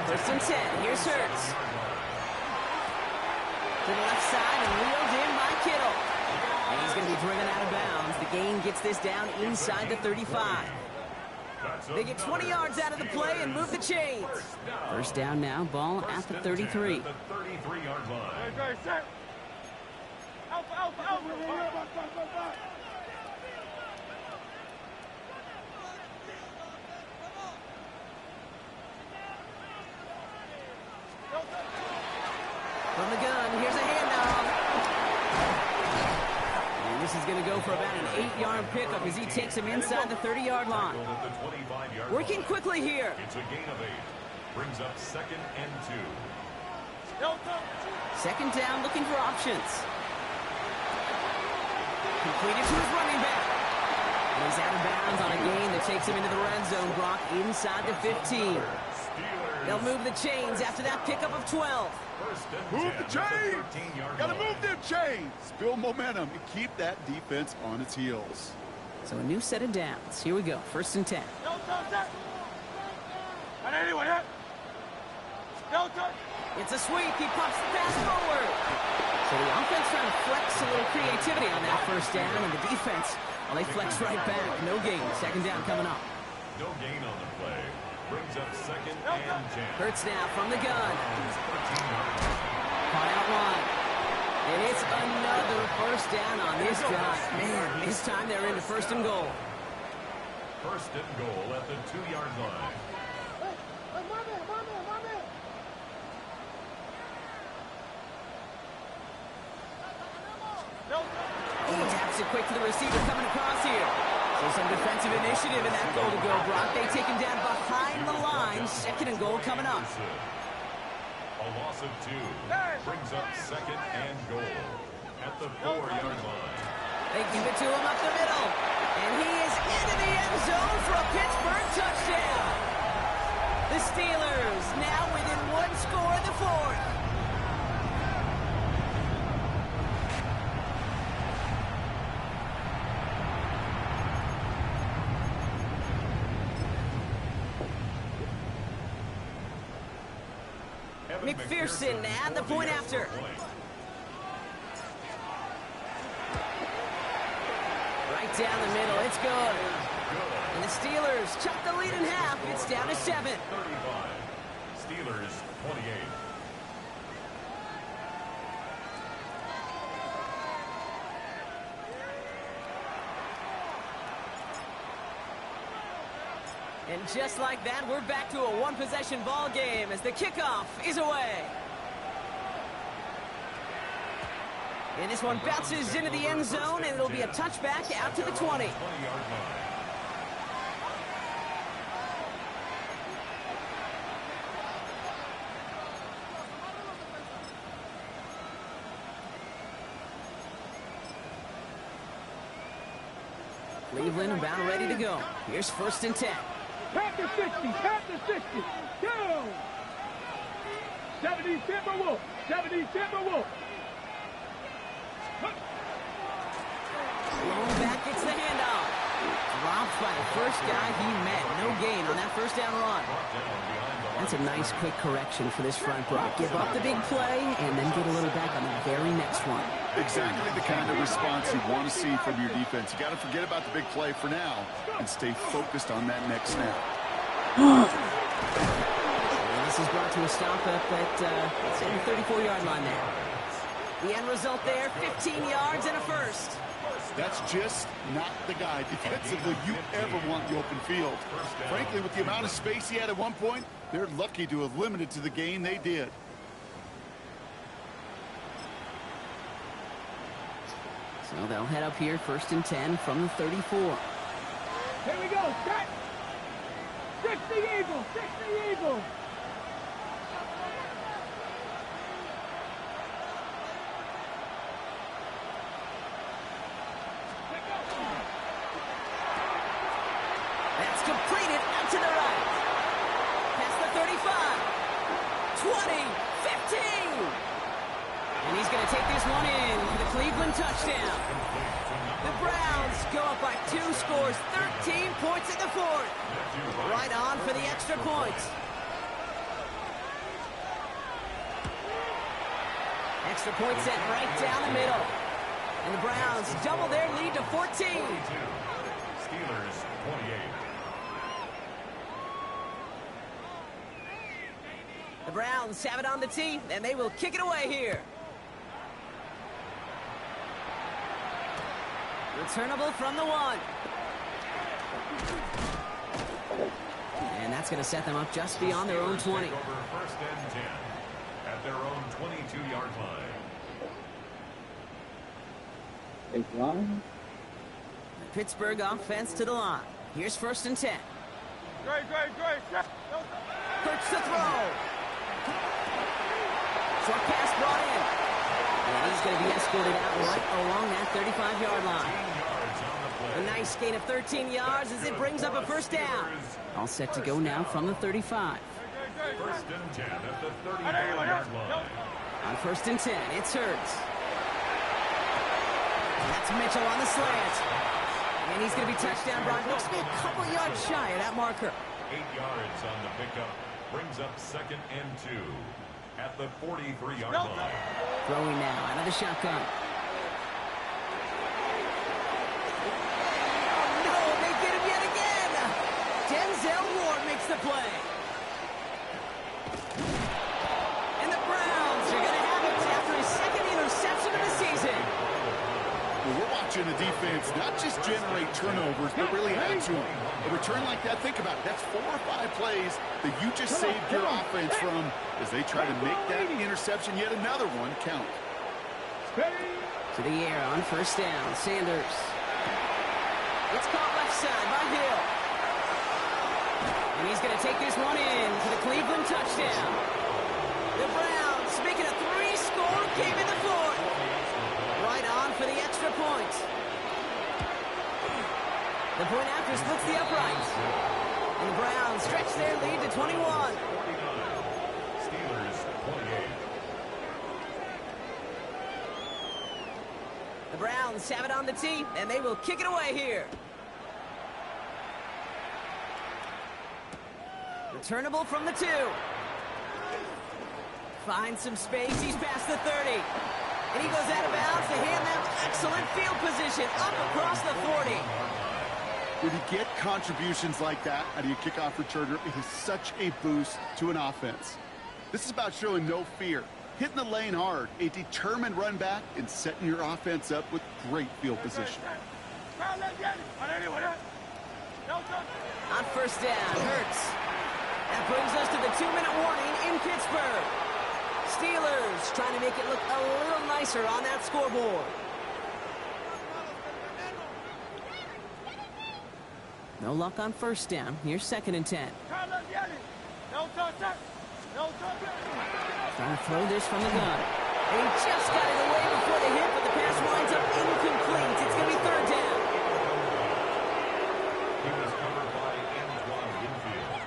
Speaker 1: First and 10. Here's Hurts. To the left side and wheeled in by Kittle. And he's going to be driven out of bounds. The gain gets this down inside the 35. They get 20 yards out of the play and move the chains. First down now, ball at the 33.
Speaker 3: The 33-yard line.
Speaker 1: From the gun, here's a handoff. And this is going to go for about an 8-yard pickup as he takes him inside the 30-yard line. Working quickly here.
Speaker 3: It's a gain of 8. Brings up second and 2.
Speaker 1: Second down, looking for options. Completed to his running back. And he's out of bounds on a gain that takes him into the red zone, Brock, inside the 15. They'll move the chains after that pickup of 12.
Speaker 2: Move the chains! Gotta move them chains! Build momentum and keep that defense on its heels.
Speaker 1: So a new set of downs. Here we go, first and 10. It's a sweep. He pops the pass forward. So the offense trying to flex a little creativity on that first down, and the defense, well, they flex right back. No gain. Second down coming up.
Speaker 3: No gain on the play. Brings up second and 10.
Speaker 1: Hurts now from the gun. Caught out wide. And it's another first down on this drive. Man, this time they're into first and goal.
Speaker 3: First and goal at the 2-yard line.
Speaker 1: He taps it quick to the receiver coming across here. So some defensive initiative in that goal to go, Brock. They take him down behind the line. Second and goal coming up.
Speaker 3: A loss of 2. Brings up second and goal at the 4-yard line.
Speaker 1: They give it to him up the middle. And he is into the end zone for a Pittsburgh touchdown. The Steelers now within one score in the fourth. McPherson at the point after. Right down the middle, it's good. And the Steelers chop the lead in half. It's down to 7.
Speaker 3: 35. Steelers 28.
Speaker 1: And just like that, we're back to a one-possession ball game as the kickoff is away. And this one bounces into the end zone, and it'll be a touchback out to the 20. Cleveland about ready to go. Here's first and 10.
Speaker 4: Pat the 60, pat the 60. Go! 70 Timberwolves, 70 Timberwolves.
Speaker 1: Long back gets the handoff. Dropped by the first guy he met. No gain on that first down run. That's a nice quick correction for this front, Brock. Give up the big play and then get a little back on the very next one.
Speaker 2: Exactly the kind of response you want to see from your defense. You got to forget about the big play for now and stay focused on that next snap.
Speaker 1: And this is brought to a stop up at the 34-yard line there. The end result there, 15 yards and a first.
Speaker 2: That's just not the guy defensively you ever want in the open field. Frankly, with the amount of space he had at one point, they're lucky to have limited to the game they did.
Speaker 1: So they'll head up here, 1st and 10 from the 34.
Speaker 4: Here we go, set! 60 Eagles, 60 Eagles!
Speaker 1: That's completed out to the right. Past the 35. 20, 15. And he's going to take this one in for the Cleveland touchdown. The Browns go up by 2 scores, 13 points in the 4th. Right on for the extra point. Extra point set right down the middle. And the Browns double their lead to 14.
Speaker 3: Steelers 28.
Speaker 1: The Browns have it on the tee, and they will kick it away here. Returnable from the 1. And that's going to set them up just beyond their own 20.
Speaker 3: Over 1st and 10 at their own 22-yard line.
Speaker 1: The Pittsburgh offense to the line. Here's 1st and 10.
Speaker 4: Great.
Speaker 1: Hurts the throw. Short pass brought in. And he's going to be escorted out right along that 35-yard line. A nice gain of 13 yards as it brings up a 1st down. All set to go now from the 35.
Speaker 3: 1st and 10 at the 34-yard line.
Speaker 1: On 1st and 10, it's Hurts. That's Mitchell on the slant. And he's going to be touchdown, Brian. Looks to be a couple yards shy of that marker.
Speaker 3: 8 yards on the pickup. Brings up 2nd and 2 at the 43-yard line.
Speaker 1: Throwing now out of the shotgun. Oh, no, they get him yet again. Denzel Ward makes the play. And the Browns are going to have it after his 2nd interception of the season.
Speaker 2: Well, we're watching a defense not just generate turnovers, but really add to them. A return like that, think about it. That's 4 or 5 plays that you just saved your offense from as they try to make that interception, yet another one, count.
Speaker 1: To the air on 1st down. Sanders. It's caught left side by Hill. And he's going to take this one in for the Cleveland touchdown. The Browns making a 3-score game in the 4th. Right on for the extra point. The point after splits the uprights. And the Browns stretch their lead to 21.
Speaker 3: 49. Steelers 28.
Speaker 1: The Browns have it on the tee, and they will kick it away here. Returnable from the 2. Finds some space. He's past the 30. And he goes out of bounds to hand them excellent field position up across the 40.
Speaker 2: When you get contributions like that out of your kickoff returner, it is such a boost to an offense. This is about showing no fear, hitting the lane hard, a determined run back, and setting your offense up with great field position.
Speaker 1: On 1st down, Hurts. That brings us to the 2-minute warning in Pittsburgh. Steelers trying to make it look a little nicer on that scoreboard. No luck on 1st down. Here's 2nd and 10. Trying to throw this from the gun. And he just got it away before the hit, but the pass winds up incomplete. It's going to be 3rd down.
Speaker 3: He was covered by Antoine Winfield.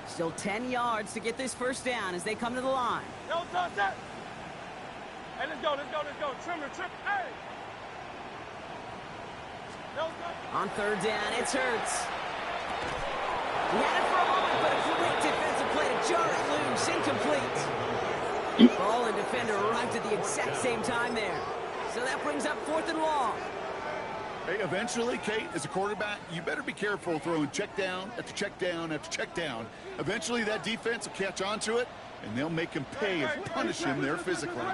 Speaker 1: Still 10 yards to get this 1st down as they come to the line.
Speaker 4: Hey, let's go. Trimmer. Hey!
Speaker 1: On 3rd down, it's Hurts. He had it for a moment, but a great defensive play to jar it loose. Incomplete. Ball and defender arrived at the exact same time there. So that brings up 4th and long.
Speaker 2: Hey, eventually, Kate, as a quarterback, you better be careful throwing check down after check down after check down. Eventually, that defense will catch on to it, and they'll make him pay and punish him there physically.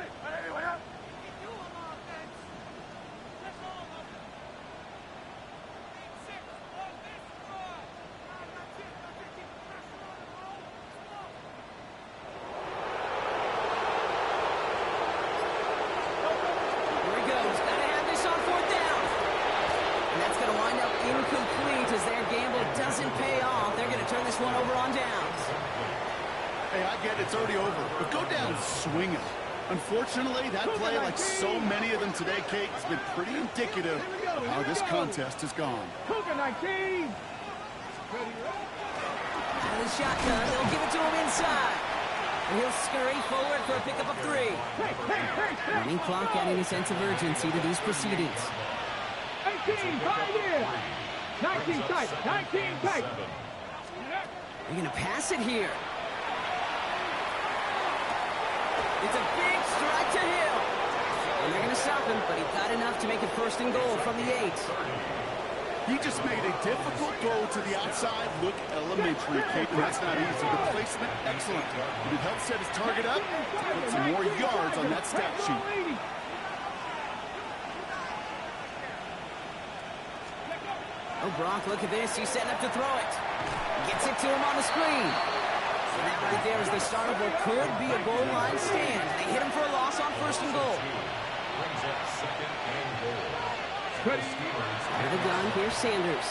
Speaker 1: this one over on downs.
Speaker 2: Hey, I get it's already over, but go down swinging. Unfortunately, that play, like so many of them today, Kate, has been pretty indicative of how this contest has gone.
Speaker 4: Cougar 19.
Speaker 1: Out of the shotgun, they'll give it to him inside. And he'll scurry forward for a pickup of 3. Running clock adding a sense of urgency to these proceedings.
Speaker 4: 18, 5 in. 19 tight, 19 tight.
Speaker 1: They're going to pass it here. It's a big strike to Hill. And they're going to stop him, but he got enough to make it 1st and goal from the 8.
Speaker 2: He just made a difficult throw to the outside. Look elementary, Kate, and that's not easy. The placement, excellent. But it helped set his target up to put some more yards on that stat sheet.
Speaker 1: Oh, Brock, look at this. He's setting up to throw it. Gets it to him on the screen. And that right there is the start of what could be a goal line stand. They hit him for a loss on 1st and goal.
Speaker 3: Brings up 2nd and goal.
Speaker 1: Out of the gun, here's Sanders.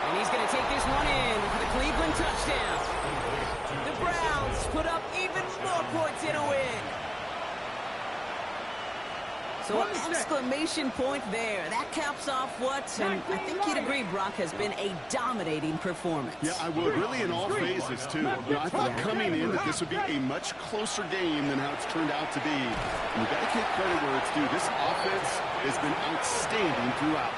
Speaker 1: And he's going to take this one in for the Cleveland touchdown. The Browns put up even more points in a win. So an exclamation point there. That caps off what, and I think you'd agree, Brock, has been a dominating performance.
Speaker 2: Yeah, I would. Really in all phases, too. You know, I thought coming in that this would be a much closer game than how it's turned out to be. And you've got to give credit where it's due. This offense has been outstanding throughout.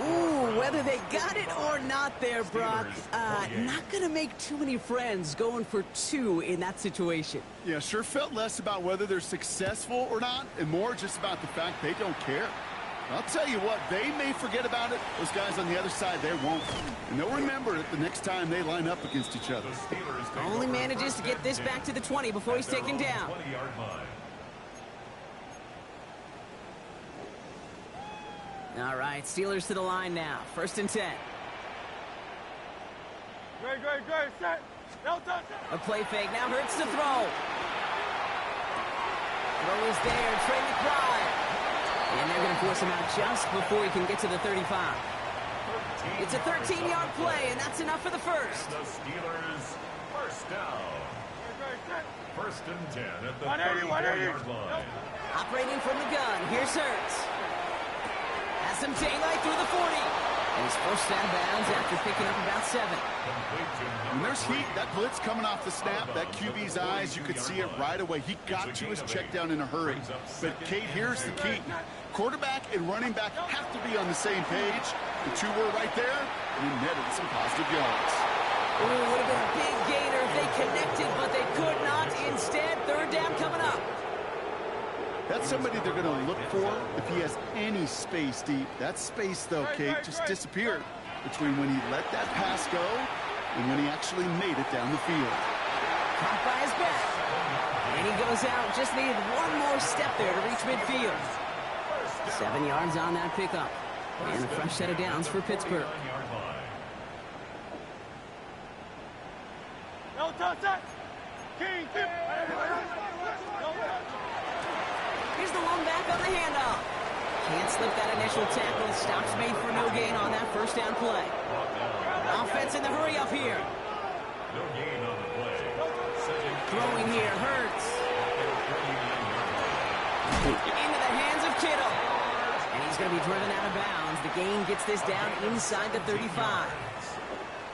Speaker 1: Ooh, whether they got it or not there, Brock, not going to make too many friends going for 2 in that situation.
Speaker 2: Yeah, sure felt less about whether they're successful or not, and more just about the fact they don't care. I'll tell you what, they may forget about it. Those guys on the other side, they won't. And they'll remember it the next time they line up against each other.
Speaker 1: Only manages to get this back to the 20 before he's taken down.
Speaker 3: 20-yard line.
Speaker 1: All right, Steelers to the line now. 1st and 10.
Speaker 4: Great, set.
Speaker 1: A play fake, now Hurts to throw. Throw is there, Trey McBride. And they're going to force him out just before he can get to the 35. It's a 13-yard play, and that's enough for the 1st.
Speaker 3: The Steelers, 1st down. 1st and 10 at the 34-yard line.
Speaker 1: Operating from the gun, here's Hurts. Has some daylight through the 40. And he's forced out of bounds after picking up about 7.
Speaker 2: And there's heat. That blitz coming off the snap, that QB's eyes, you could see it right away. He got to his check down in a hurry. But, Kate, here's the key. Quarterback and running back have to be on the same page. The 2 were right there, and he netted some positive yards.
Speaker 1: Ooh, would have been a big gainer if they connected, but they could not. Instead, 3rd down coming up.
Speaker 2: That's somebody they're going to look for if he has any space deep. That space, though, Kate, just disappeared between when he let that pass go and when he actually made it down the field.
Speaker 1: Caught by his back. And he goes out. Just needed one more step there to reach midfield. 7 yards on that pickup. And a fresh set of downs for Pittsburgh. Here's the one back on the handoff. Can't slip that initial tackle. Stops made for no gain on that 1st down play. Offense in the hurry up here.
Speaker 3: No gain on the play.
Speaker 1: Throwing here, Hurts. Into the hands of Kittle. And he's going to be driven out of bounds. The gain gets this down inside the 35.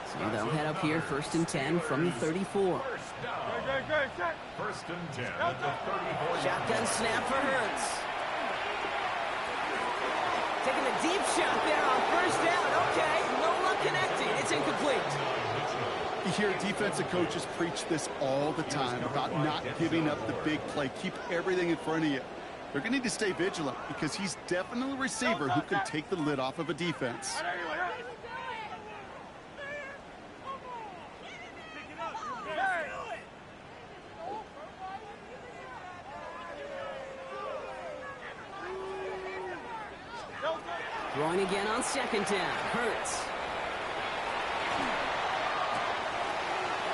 Speaker 1: So they'll head up here 1st and 10 from the 34.
Speaker 3: 1st and 10 at the 34.
Speaker 1: Shotgun snap for Hurts. Taking a deep shot there on 1st down. Okay, no luck connecting. It's incomplete.
Speaker 2: You hear defensive coaches preach this all the time about not giving up the big play. Keep everything in front of you. They're going to need to stay vigilant because he's definitely a receiver who can take the lid off of a defense.
Speaker 1: Throwing again on 2nd down. Hurts.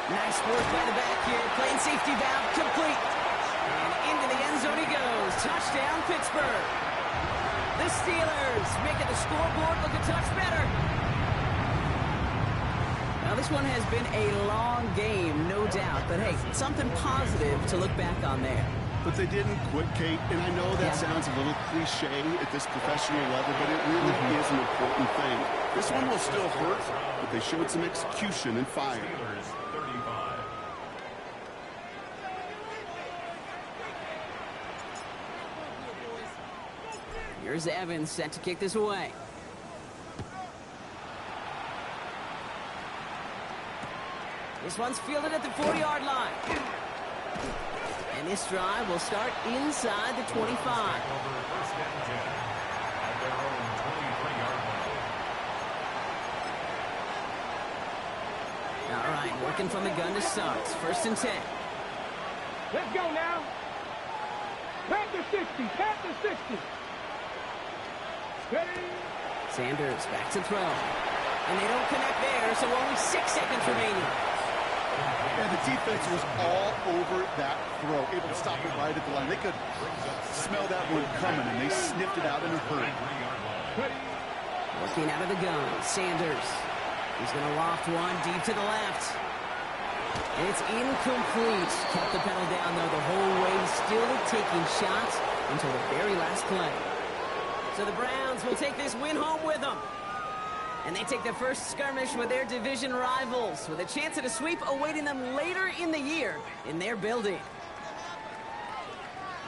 Speaker 1: Nice work by the back here. Playing safety valve complete. And into the end zone he goes. Touchdown, Pittsburgh. The Steelers making the scoreboard look a touch better. Well, this one has been a long game, no doubt. But, hey, something positive to look back on there.
Speaker 2: But they didn't quit, Kate. And I know that sounds a little cliche at this professional level, but it really is an important thing. This one will still hurt, but they showed some execution and fire.
Speaker 3: Steelers 35.
Speaker 1: Here's Evans set to kick this away. This one's fielded at the 40-yard line. And this drive will start inside the 25.
Speaker 3: Over first and 10 at their own 23-yard line.
Speaker 1: All right, working from the gun to start. First and 10.
Speaker 4: Let's go now. Pat the 60. Pat the 60. Ready?
Speaker 1: Sanders back to throw. And they don't connect there, so only 6 seconds remaining.
Speaker 2: Yeah, the defense was all over that throw, able to stop it right at the line. They could smell that one coming, and they sniffed it out in a hurry.
Speaker 1: Looking out of the gun, Sanders. He's going to loft one deep to the left. And it's incomplete. Kept the pedal down, though, the whole way, still taking shots until the very last play. So the Browns will take this win home with them. And they take their first skirmish with their division rivals, with a chance at a sweep awaiting them later in the year in their building.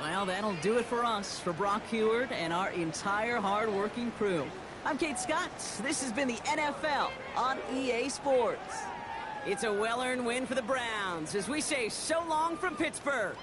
Speaker 1: Well, that'll do it for us, for Brock Heward and our entire hard-working crew. I'm Kate Scott. This has been the NFL on EA Sports. It's a well-earned win for the Browns as we say so long from Pittsburgh.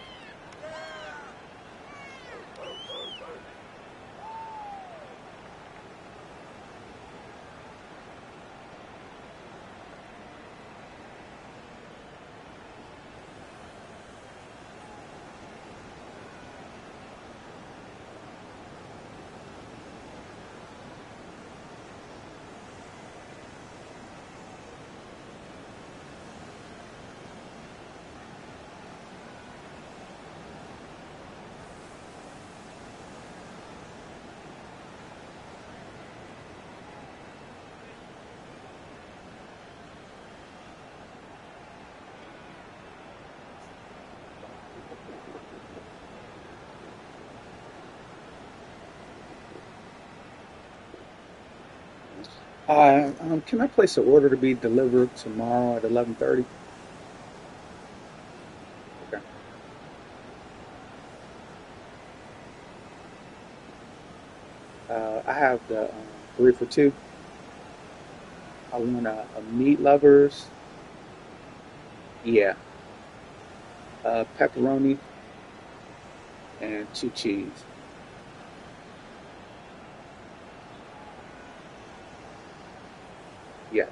Speaker 5: Can I place an order to be delivered tomorrow at 11:30? Okay. I have the 3 for 2. I want a meat lovers. Yeah. Pepperoni and 2 cheese. Yes.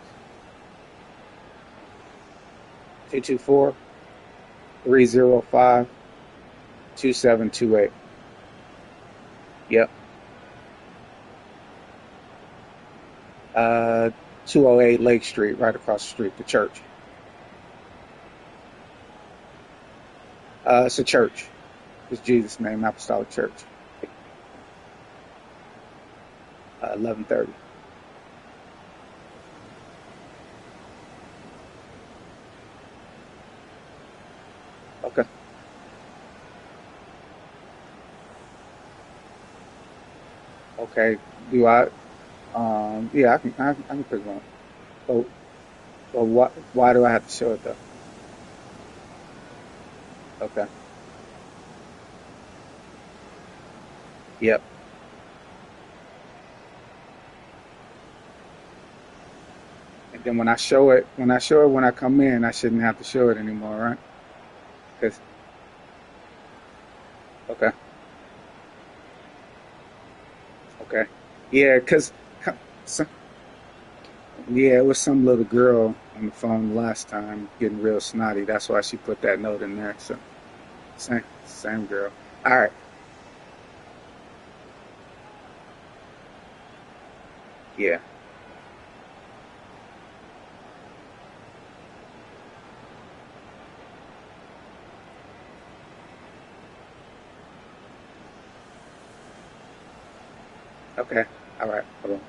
Speaker 5: 224-305-2728. Yep. 208 Lake Street, right across the street, the church. It's a church. It's Jesus' name, Apostolic Church. 11:30. Okay. Okay. Do I? Yeah, I can pick one. But why do I have to show it though? Okay. Yep. And then when I show it when I come in, I shouldn't have to show it anymore, right? 'Cause okay. Okay. Yeah, 'cause some, yeah, it was some little girl on the phone last time getting real snotty. That's why she put that note in there. So same girl. All right. Yeah. Okay. All right. Hold on.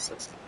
Speaker 5: system.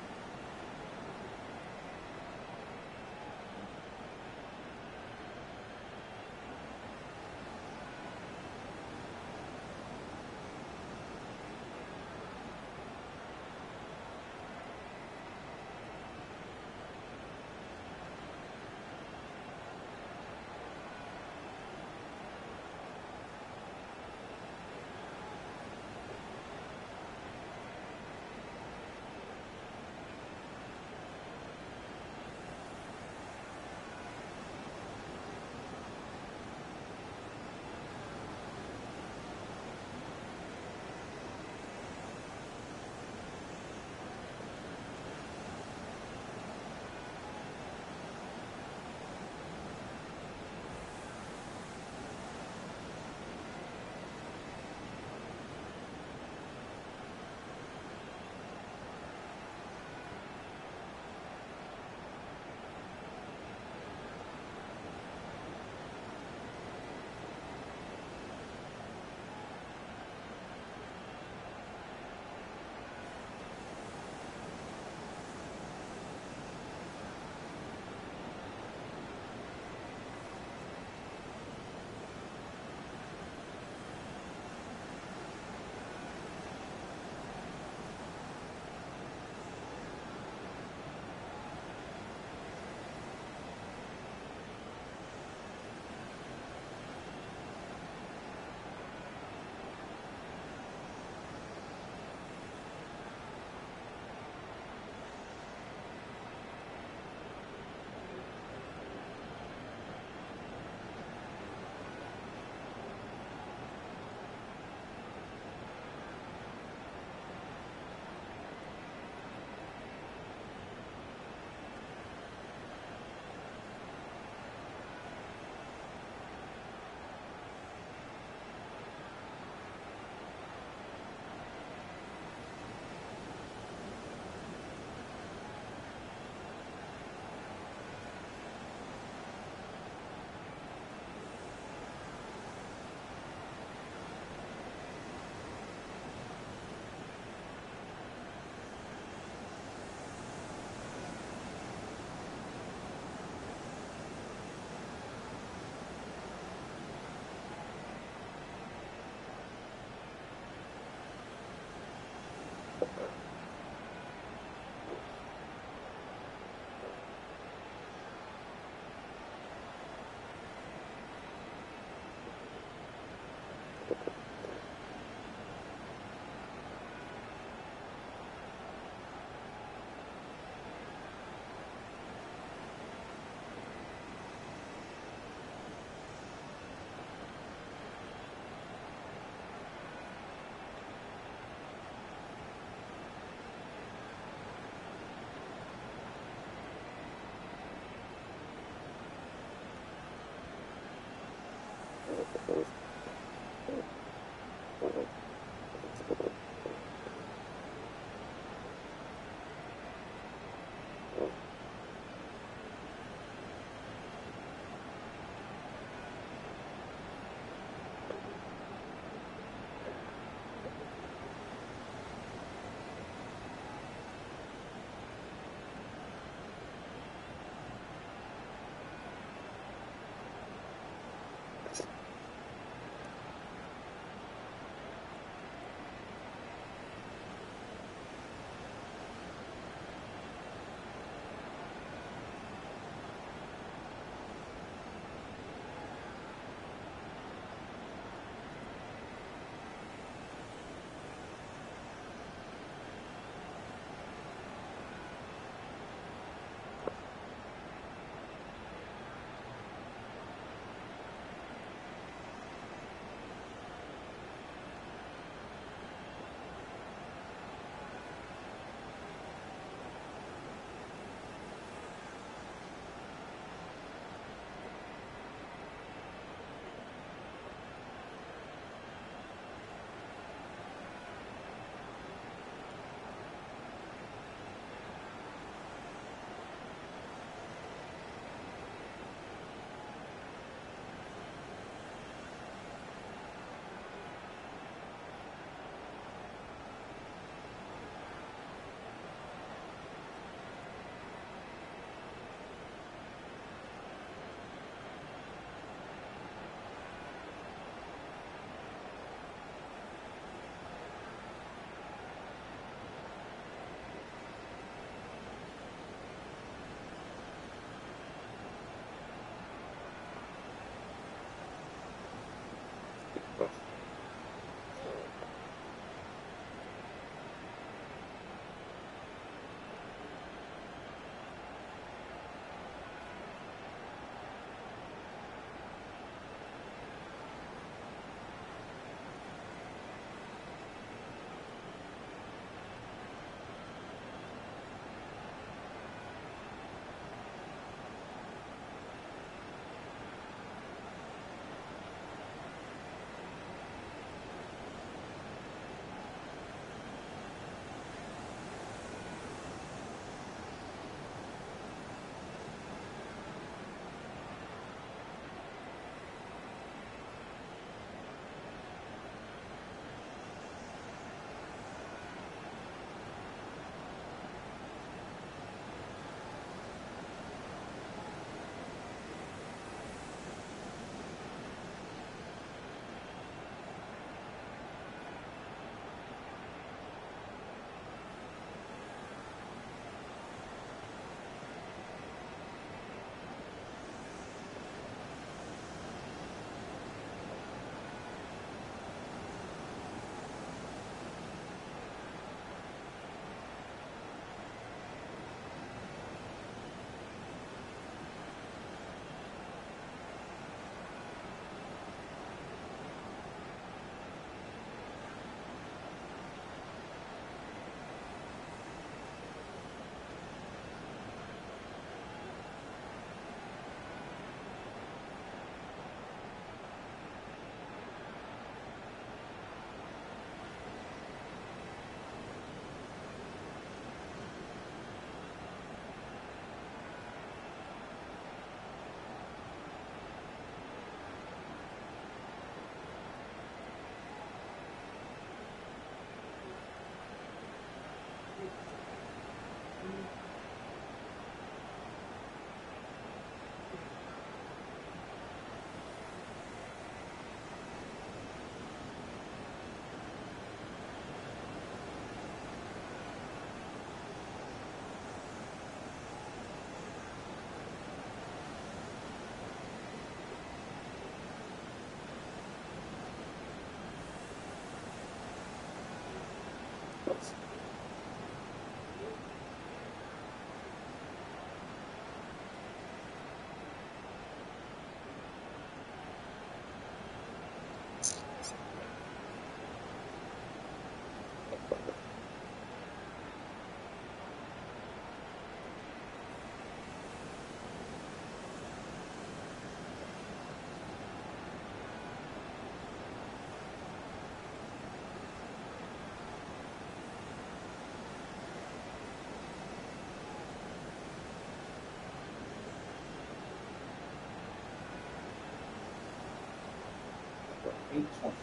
Speaker 5: 820.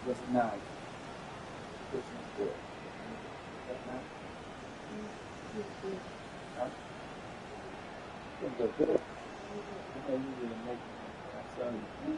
Speaker 5: What's 9? This one's good. That 9? Huh? It's good. Good. I know you really make it. I saw you.